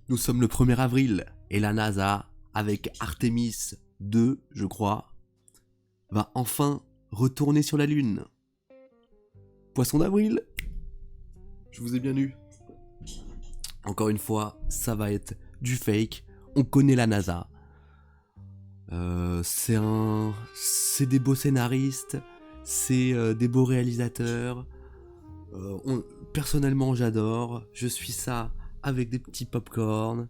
Nous sommes le 1er avril et la NASA, avec Artemis 2, je crois, va enfin retourner sur la Lune. Poisson d'avril. Je vous ai bien eu. Encore une fois, ça va être du fake. On connaît la NASA. C'est des beaux scénaristes, c'est des beaux réalisateurs. Personnellement, j'adore. Je suis ça avec des petits pop-corn.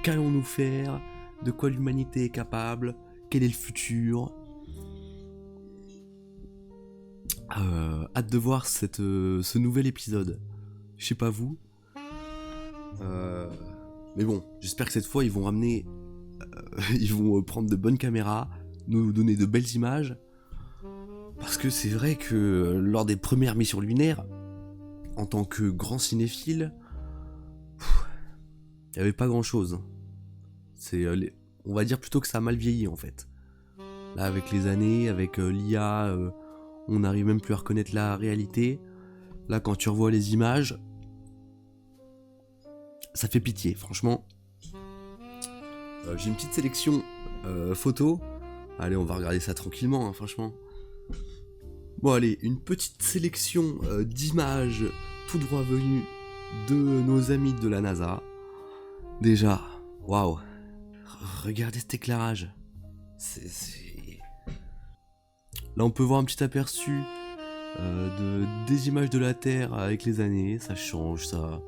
Qu'allons-nous faire? De quoi l'humanité est capable? Quel est le futur? Hâte de voir ce nouvel épisode. Je sais pas vous. Mais bon, j'espère que cette fois ils vont ramener... ils vont prendre de bonnes caméras, nous donner de belles images. Parce que c'est vrai que lors des premières missions lunaires, en tant que grand cinéphile, il n'y avait pas grand chose. On va dire plutôt que ça a mal vieilli en fait. Là avec les années, avec l'IA, on n'arrive même plus à reconnaître la réalité. Là quand tu revois les images, ça fait pitié franchement. J'ai une petite sélection photo. Allez, on va regarder ça tranquillement, hein, franchement. Bon allez, une petite sélection d'images tout droit venues de nos amis de la NASA. Déjà, waouh. Regardez cet éclairage. Là on peut voir un petit aperçu des images de la Terre avec les années. Ça change, ça.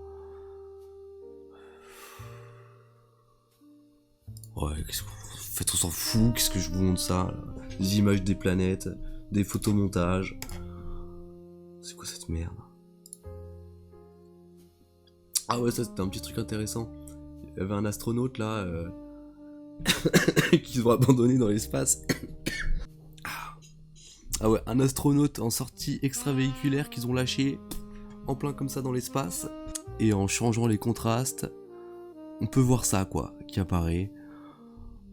Ouais, en fait on s'en fout, qu'est-ce que je vous montre ça là. Les images des planètes, des photomontages. C'est quoi cette merde? Ah ouais, ça c'était un petit truc intéressant. Il y avait un astronaute là qu'ils ont abandonné dans l'espace. Ah ouais, un astronaute en sortie extravéhiculaire qu'ils ont lâché en plein comme ça dans l'espace. Et en changeant les contrastes, on peut voir ça quoi, qui apparaît.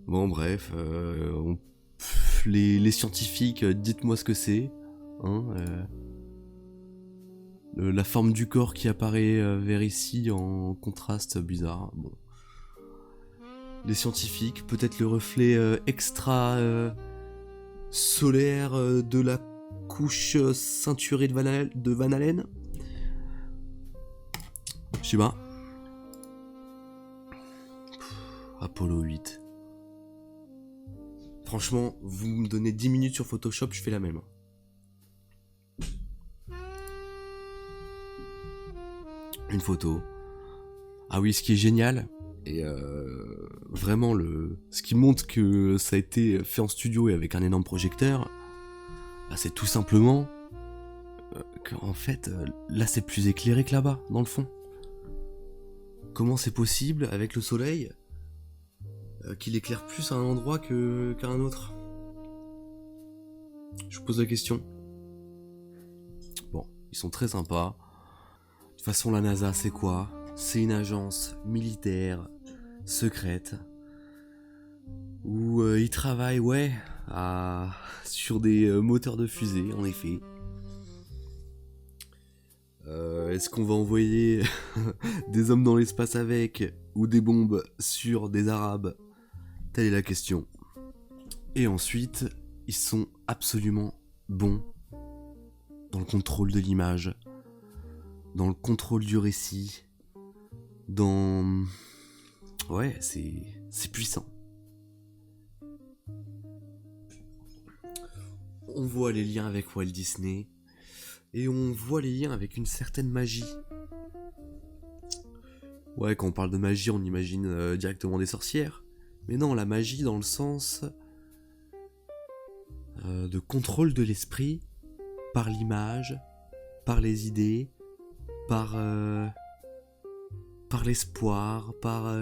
Bon bref, les scientifiques, dites-moi ce que c'est. Hein, la forme du corps qui apparaît vers ici en contraste bizarre. Bon. Les scientifiques, peut-être le reflet extra solaire de la couche ceinturée de Van Allen. Je sais pas. Apollo 8. Franchement, vous me donnez 10 minutes sur Photoshop, je fais la même. Une photo. Ah oui, ce qui est génial, et vraiment ce qui montre que ça a été fait en studio et avec un énorme projecteur, bah, c'est tout simplement qu'en fait, là c'est plus éclairé que là-bas, dans le fond. Comment c'est possible avec le soleil qu'il éclaire plus à un endroit qu'à un autre? Je vous pose la question. Bon, ils sont très sympas. De toute façon, la NASA, c'est quoi? C'est une agence militaire, secrète, où ils travaillent, ouais, sur des moteurs de fusée, en effet. Est-ce qu'on va envoyer des hommes dans l'espace avec, ou des bombes sur des Arabes? Telle est la question. Et ensuite, ils sont absolument bons dans le contrôle de l'image, dans le contrôle du récit, dans... Ouais, c'est puissant. On voit les liens avec Walt Disney, et on voit les liens avec une certaine magie. Ouais, quand on parle de magie, on imagine directement des sorcières. Mais non, la magie dans le sens de contrôle de l'esprit par l'image, par les idées, par l'espoir, par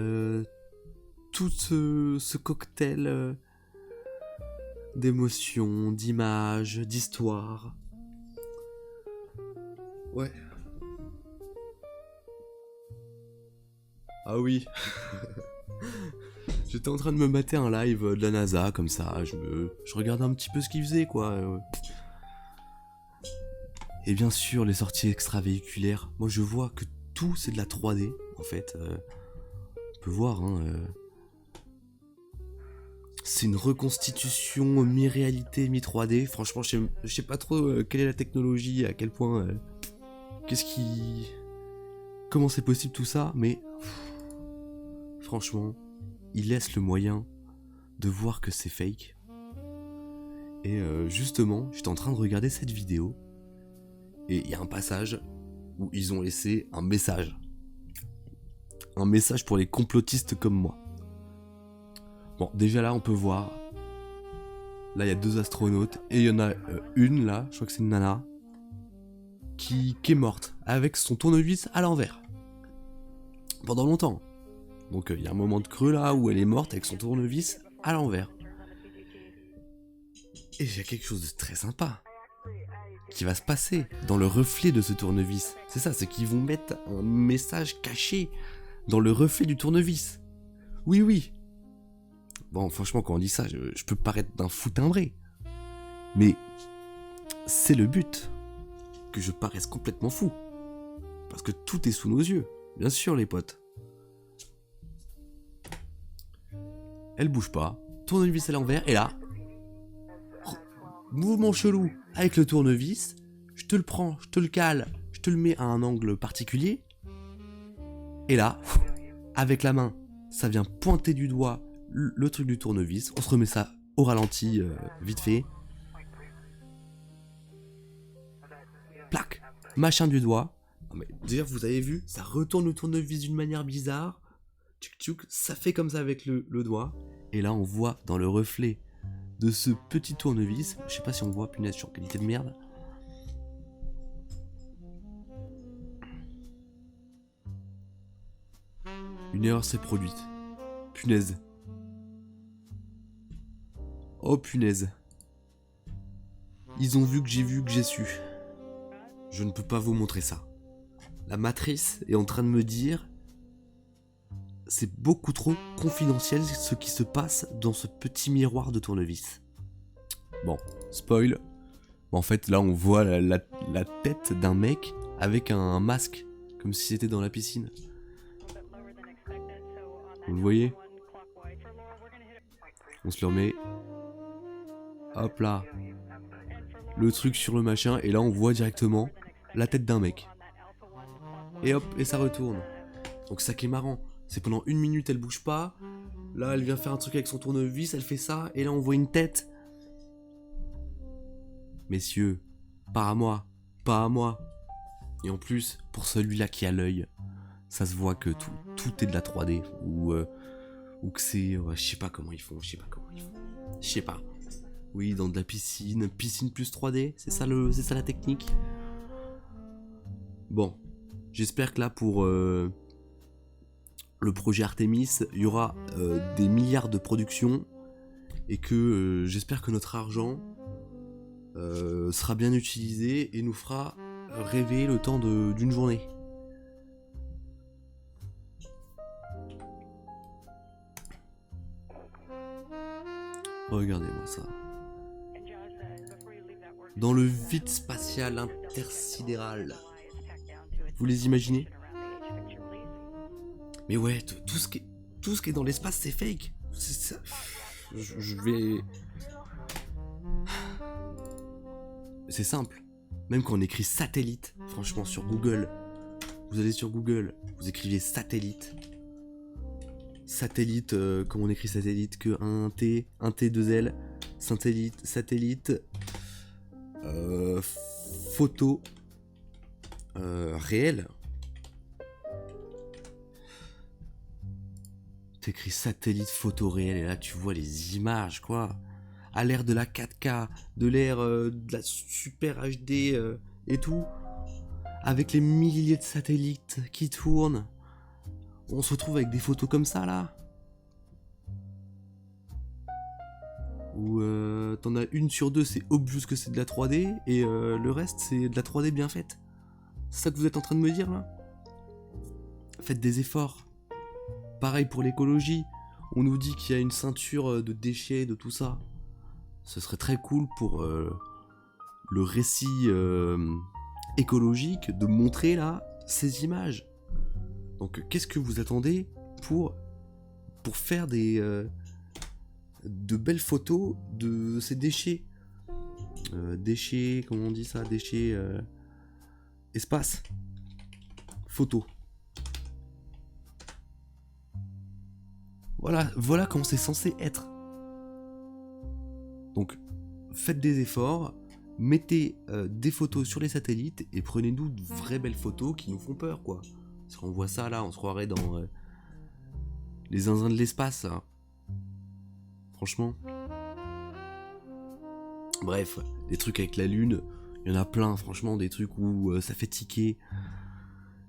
tout ce cocktail d'émotions, d'images, d'histoires. Ouais. Ah oui. J'étais en train de me mater un live de la NASA comme ça, je regardais un petit peu ce qu'ils faisaient quoi. Et bien sûr les sorties extravéhiculaires, moi je vois que tout c'est de la 3D en fait. On peut voir, hein, c'est une reconstitution mi-réalité, mi-3D. Franchement, je sais pas trop quelle est la technologie, à quel point... comment c'est possible tout ça, mais... franchement, il laisse le moyen de voir que c'est fake. Et justement, j'étais en train de regarder cette vidéo, et il y a un passage où ils ont laissé un message. Un message pour les complotistes comme moi. Bon, déjà là, on peut voir. Là, il y a 2 astronautes. Et il y en a une, là, je crois que c'est une nana, qui est morte avec son tournevis à l'envers. Pendant longtemps. Donc, il y a un moment de creux, là, où elle est morte avec son tournevis à l'envers. Et il y a quelque chose de très sympa qui va se passer dans le reflet de ce tournevis. C'est ça, c'est qu'ils vont mettre un message caché dans le reflet du tournevis. Oui, oui. Bon, franchement, quand on dit ça, je peux paraître d'un fou timbré. Mais c'est le but. Que je paraisse complètement fou. Parce que tout est sous nos yeux. Bien sûr, les potes. Elle bouge pas. Tournevis à l'envers. Et là... mouvement chelou avec le tournevis. Je te le prends, je te le cale. Je te le mets à un angle particulier. Et là, avec la main, ça vient pointer du doigt le truc du tournevis. On se remet ça au ralenti, vite fait. Plac, machin du doigt. Non mais déjà, vous avez vu, ça retourne le tournevis d'une manière bizarre. Tchouk tchouk, ça fait comme ça avec le doigt. Et là, on voit dans le reflet de ce petit tournevis, je sais pas si on voit, punaise, je suis en qualité de merde. Une erreur s'est produite. Punaise. Oh punaise. Ils ont vu que j'ai su. Je ne peux pas vous montrer ça. La matrice est en train de me dire... c'est beaucoup trop confidentiel ce qui se passe dans ce petit miroir de tournevis. Bon, spoil. En fait, là, on voit la tête d'un mec avec un masque, comme si c'était dans la piscine. Vous le voyez ? On se le remet. Hop là. Le truc sur le machin, et là, on voit directement la tête d'un mec. Et hop, et ça retourne. Donc ça qui est marrant. C'est pendant 1 minute, elle bouge pas. Là, elle vient faire un truc avec son tournevis, elle fait ça, et là, on voit une tête. Messieurs, pas à moi, pas à moi. Et en plus, pour celui-là qui a l'œil, ça se voit que tout est de la 3D. Ou que c'est... je sais pas comment ils font, je sais pas. Oui, dans de la piscine plus 3D, c'est ça la technique. Bon, j'espère que là, pour... le projet Artemis, il y aura des milliards de productions et que j'espère que notre argent sera bien utilisé et nous fera rêver le temps d'une journée. Regardez-moi ça. Dans le vide spatial intersidéral. Vous les imaginez ? Mais ouais, tout ce qui est dans l'espace, c'est fake. C'est ça. Je vais... C'est simple. Même quand on écrit satellite, franchement, sur Google, vous allez sur Google, vous écrivez satellite. Satellite, comment on écrit satellite, que un T, 2 L, satellite, photo, réel. T'écris satellite photo réel et là tu vois les images quoi. À l'ère de la 4K, de l'ère de la super HD et tout. Avec les milliers de satellites qui tournent. On se retrouve avec des photos comme ça là. Où t'en as 1 sur 2 c'est obvious que c'est de la 3D. Et le reste c'est de la 3D bien faite. C'est ça que vous êtes en train de me dire là ? Faites des efforts. Pareil pour l'écologie, on nous dit qu'il y a une ceinture de déchets, de tout ça. Ce serait très cool pour le récit écologique de montrer là ces images. Donc qu'est-ce que vous attendez pour pour faire de belles photos de ces déchets. Déchets, comment on dit ça? Déchets... espace. Photo. Voilà comment c'est censé être. Donc, faites des efforts, mettez des photos sur les satellites et prenez-nous de vraies belles photos qui nous font peur, quoi. Parce qu'on voit ça là, on se croirait dans les zinzins de l'espace, là. Franchement. Bref, des trucs avec la Lune, il y en a plein, franchement, des trucs où ça fait tiquer.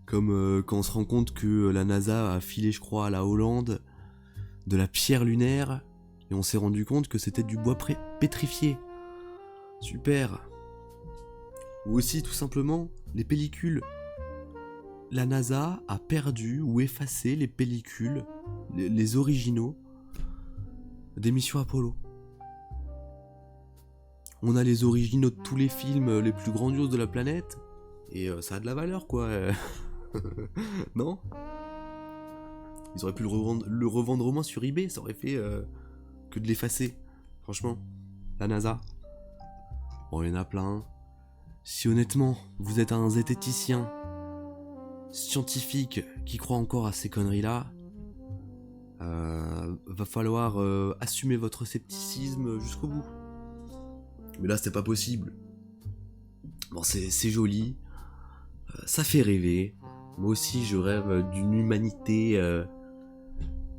Comme quand on se rend compte que la NASA a filé, je crois, à la Hollande de la pierre lunaire, et on s'est rendu compte que c'était du bois pétrifié. Super. Ou aussi, tout simplement, les pellicules. La NASA a perdu ou effacé les pellicules, les originaux, des missions Apollo. On a les originaux de tous les films les plus grandioses de la planète, et ça a de la valeur, quoi. Non ? Ils auraient pu le revendre au moins sur eBay, ça aurait fait que de l'effacer. Franchement, la NASA. Bon, il y en a plein. Si honnêtement, vous êtes un zététicien scientifique qui croit encore à ces conneries-là, va falloir assumer votre scepticisme jusqu'au bout. Mais là, c'est pas possible. Bon, c'est joli, ça fait rêver. Moi aussi, je rêve d'une humanité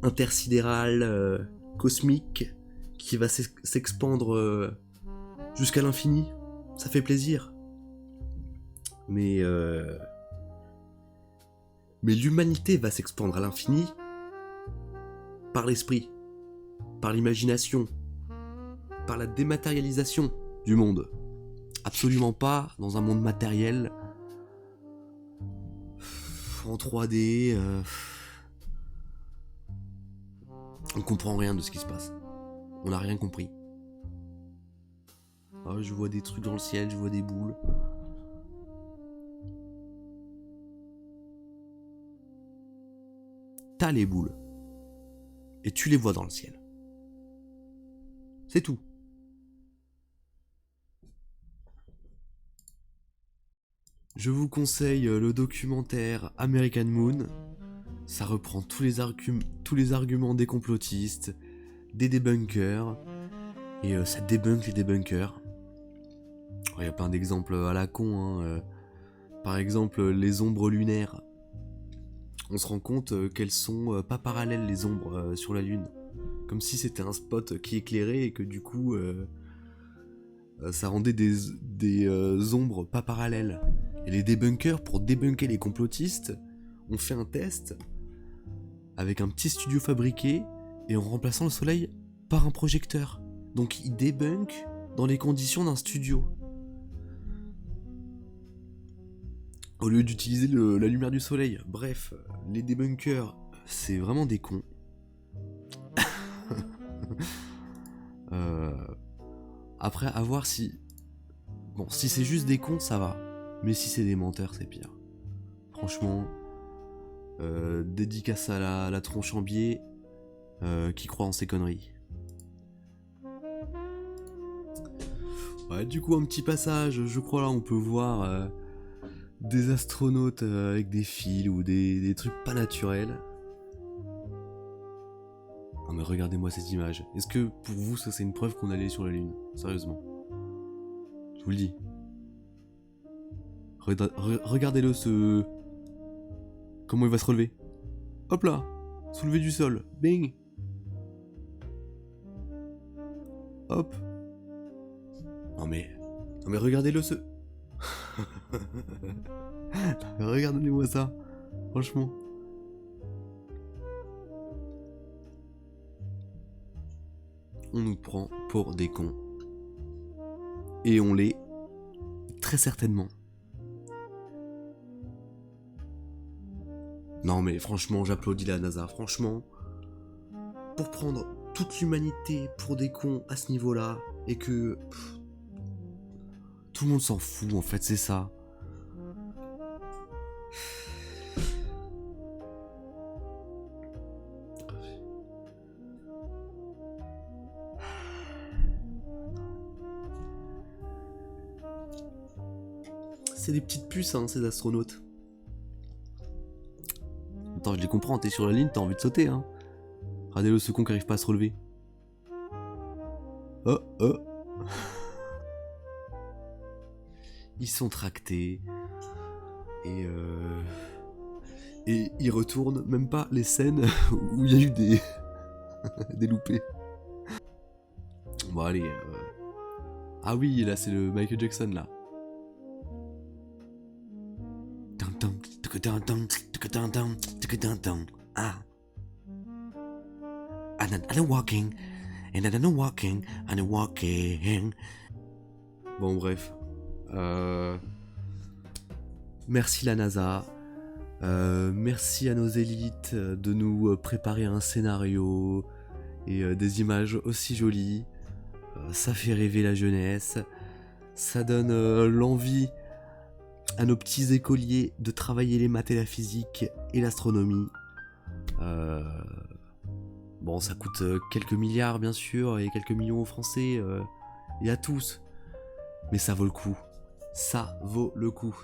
intersidérale, cosmique, qui va s'expandre jusqu'à l'infini. Ça fait plaisir. Mais l'humanité va s'expandre à l'infini par l'esprit, par l'imagination, par la dématérialisation du monde. Absolument pas dans un monde matériel, en 3D. On comprend rien de ce qui se passe. On n'a rien compris. Ah, je vois des trucs dans le ciel, je vois des boules. T'as les boules. Et tu les vois dans le ciel. C'est tout. Je vous conseille le documentaire American Moon. Ça reprend tous les arguments des complotistes, des débunkers, et ça débunk les débunkers. Il y a plein d'exemples à la con, hein. Par exemple, les ombres lunaires. On se rend compte qu'elles sont pas parallèles, les ombres sur la Lune. Comme si c'était un spot qui éclairait et que du coup, ça rendait des ombres pas parallèles. Et les débunkers, pour débunker les complotistes, ont fait un test avec un petit studio fabriqué et en remplaçant le soleil par un projecteur. Donc ils débunkent dans les conditions d'un studio. Au lieu d'utiliser la lumière du soleil. Bref, les débunkers, c'est vraiment des cons. Après, à voir si... Bon, si c'est juste des cons, ça va. Mais si c'est des menteurs, c'est pire. Franchement, dédicace à la tronche en biais qui croit en ces conneries. Ouais, du coup, un petit passage, je crois là, on peut voir des astronautes avec des fils ou des trucs pas naturels. Non mais regardez-moi cette image. Est-ce que pour vous, ça c'est une preuve qu'on allait sur la Lune ? Sérieusement. Je vous le dis. Regardez-le, ce... Comment il va se relever. Hop là. Soulevé du sol. Bing. Hop. Non mais regardez-le, ce... Regardez-moi ça. Franchement. On nous prend pour des cons. Et on l'est très certainement. Non mais franchement, j'applaudis la NASA. Franchement, pour prendre toute l'humanité pour des cons à ce niveau-là, et que... tout le monde s'en fout, en fait, c'est ça. c'est des petites puces, hein, ces astronautes. Attends, je les comprends, t'es sur la ligne, t'as envie de sauter, hein. Regardez-le, ce con qui arrive pas à se relever. Oh, oh. Ils sont tractés. Et ils retournent même pas les scènes où il y a eu des... des loupés. Bon, allez. Ah oui, là, c'est le Michael Jackson, là. Ah. I'm walking, and I'm walking, and I'm walking. Bon, bref. Merci la NASA. Merci à nos élites de nous préparer un scénario et des images aussi jolies. Ça fait rêver la jeunesse. Ça donne l'envie à nos petits écoliers de travailler les maths et la physique et l'astronomie. Bon, ça coûte quelques milliards bien sûr et quelques millions aux Français et à tous. Mais ça vaut le coup. Ça vaut le coup.